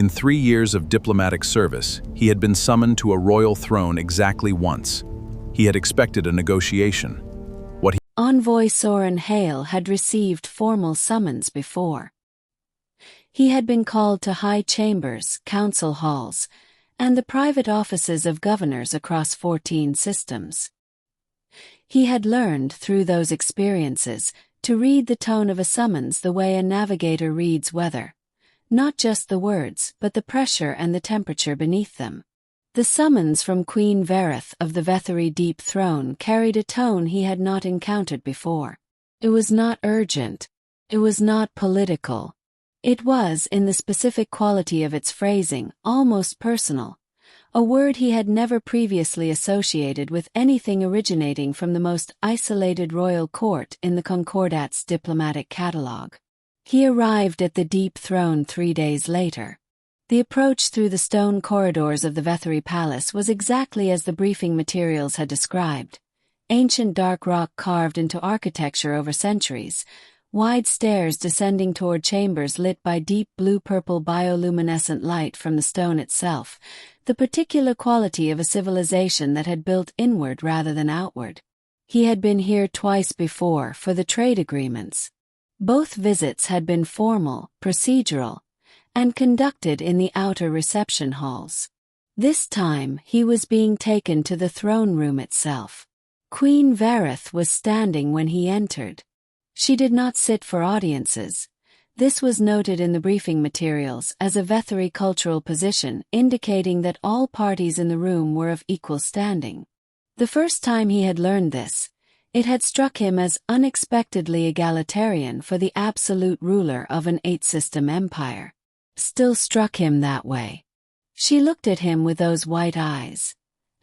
In 3 years of diplomatic service, he had been summoned to a royal throne exactly once. He had expected a negotiation. Envoy Soren Hale had received formal summons before. He had been called to high chambers, council halls, and the private offices of governors across 14 systems. He had learned through those experiences to read the tone of a summons the way a navigator reads weather, not just the words but the pressure and the temperature beneath them. The summons from Queen Varath of the Vethori Deep Throne carried a tone he had not encountered before. It was not urgent. It was not political. It was, in the specific quality of its phrasing, almost personal, a word he had never previously associated with anything originating from the most isolated royal court in the Concordat's diplomatic catalogue. He arrived at the Deep Throne 3 days later. The approach through the stone corridors of the Vethori Palace was exactly as the briefing materials had described. Ancient dark rock carved into architecture over centuries, wide stairs descending toward chambers lit by deep blue-purple bioluminescent light from the stone itself, the particular quality of a civilization that had built inward rather than outward. He had been here twice before for the trade agreements. Both visits had been formal, procedural, and conducted in the outer reception halls. This time he was being taken to the throne room itself. Queen Varath was standing when he entered. She did not sit for audiences. This was noted in the briefing materials as a Vethori cultural position, indicating that all parties in the room were of equal standing. The first time he had learned this, it had struck him as unexpectedly egalitarian for the absolute ruler of an 8-system empire. Still struck him that way. She looked at him with those white eyes.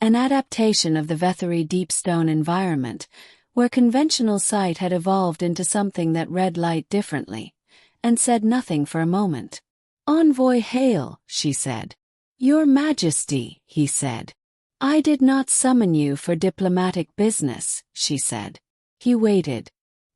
An adaptation of the Vethori deep stone environment, where conventional sight had evolved into something that read light differently, and said nothing for a moment. "Envoy Hale," she said. "Your Majesty," he said. "I did not summon you for diplomatic business," she said. He waited.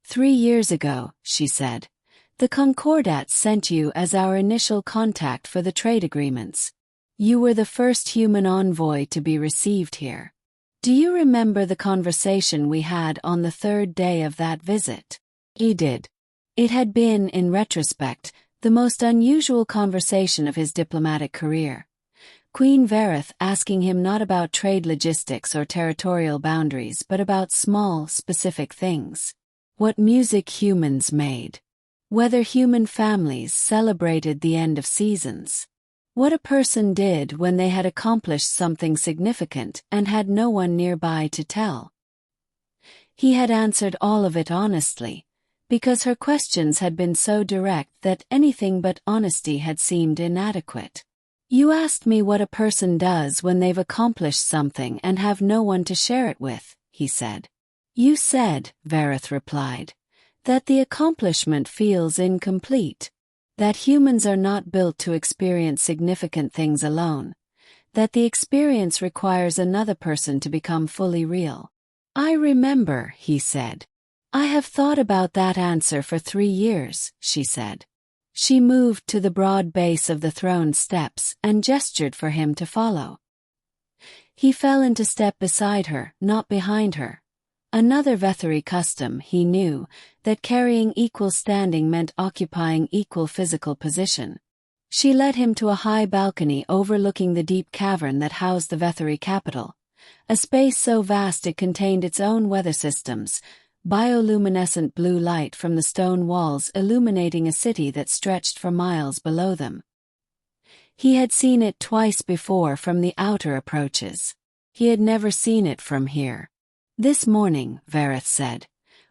3 years ago," she said. "The Concordats sent you as our initial contact for the trade agreements. You were the first human envoy to be received here. Do you remember the conversation we had on the 3rd day of that visit?" He did. It had been, in retrospect, the most unusual conversation of his diplomatic career. Queen Varath asking him not about trade logistics or territorial boundaries but about small, specific things. What music humans made. Whether human families celebrated the end of seasons. What a person did when they had accomplished something significant and had no one nearby to tell. He had answered all of it honestly, because her questions had been so direct that anything but honesty had seemed inadequate. "You asked me what a person does when they've accomplished something and have no one to share it with," he said. "You said," Varath replied, "that the accomplishment feels incomplete. That humans are not built to experience significant things alone. That the experience requires another person to become fully real." "I remember," he said. "I have thought about that answer for 3 years," she said. She moved to the broad base of the throne steps and gestured for him to follow. He fell into step beside her, not behind her. Another Vethori custom, he knew, that carrying equal standing meant occupying equal physical position. She led him to a high balcony overlooking the deep cavern that housed the Vethori capital, a space so vast it contained its own weather systems, bioluminescent blue light from the stone walls illuminating a city that stretched for miles below them. He had seen it twice before from the outer approaches. He had never seen it from here. "This morning," Varath said,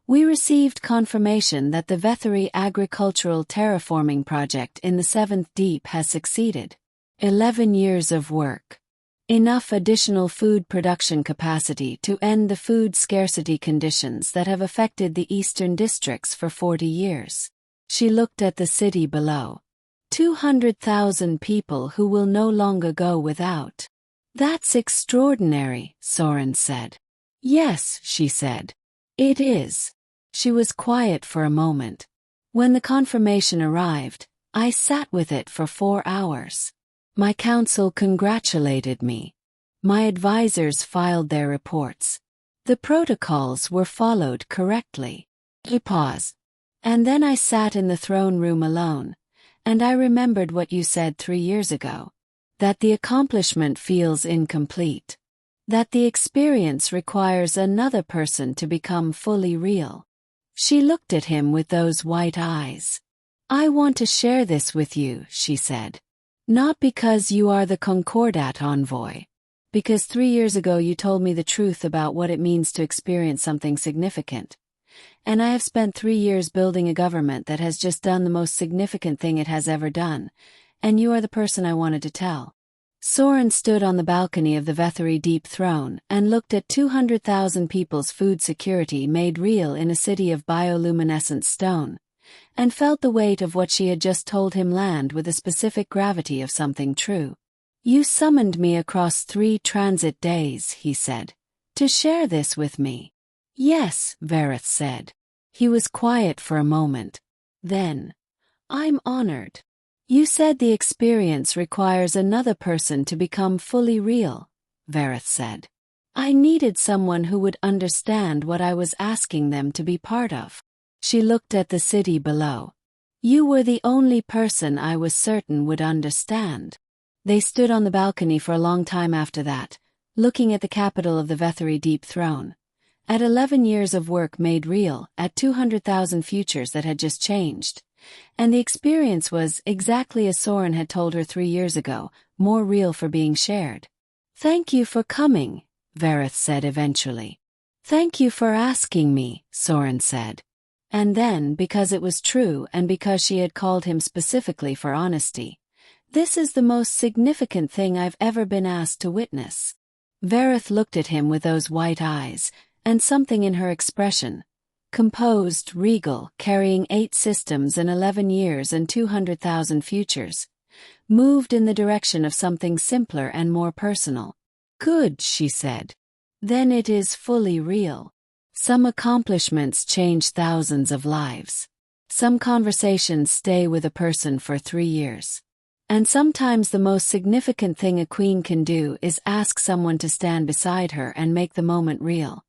"we received confirmation that the Vethori agricultural terraforming project in the 7th Deep has succeeded. 11 years of work. Enough additional food production capacity to end the food scarcity conditions that have affected the eastern districts for 40 years. She looked at the city below. 200,000 people who will no longer go without. "That's extraordinary," Soren said. "Yes," she said. "It is." She was quiet for a moment. "When the confirmation arrived, I sat with it for 4 hours. My council congratulated me. My advisors filed their reports. The protocols were followed correctly. He paused. And then I sat in the throne room alone, and I remembered what you said 3 years ago. That the accomplishment feels incomplete. That the experience requires another person to become fully real. She looked at him with those white eyes. I want to share this with you, she said. Not because you are the Concordat envoy. Because 3 years ago you told me the truth about what it means to experience something significant. And I have spent 3 years building a government that has just done the most significant thing it has ever done, and you are the person I wanted to tell. Soren stood on the balcony of the Vethori Deep Throne and looked at 200,000 people's food security made real in a city of bioluminescent stone, and felt the weight of what she had just told him land with a specific gravity of something true. You summoned me across 3 transit days, he said, to share this with me. Yes, Varath said. He was quiet for a moment. Then, I'm honored. You said the experience requires another person to become fully real, Varath said. I needed someone who would understand what I was asking them to be part of. She looked at the city below. You were the only person I was certain would understand. They stood on the balcony for a long time after that, looking at the capital of the Vethori Deep Throne. At 11 years of work made real, at 200,000 futures that had just changed. And the experience was exactly as Soren had told her 3 years ago, more real for being shared. Thank you for coming, Varath said eventually. Thank you for asking me, Soren said. And then, because it was true and because she had called him specifically for honesty, this is the most significant thing I've ever been asked to witness. Varath looked at him with those white eyes, and something in her expression, composed, regal, carrying 8 systems in 11 years and 200,000 futures, moved in the direction of something simpler and more personal. Good, she said. Then it is fully real. Some accomplishments change thousands of lives. Some conversations stay with a person for 3 years. And sometimes the most significant thing a queen can do is ask someone to stand beside her and make the moment real.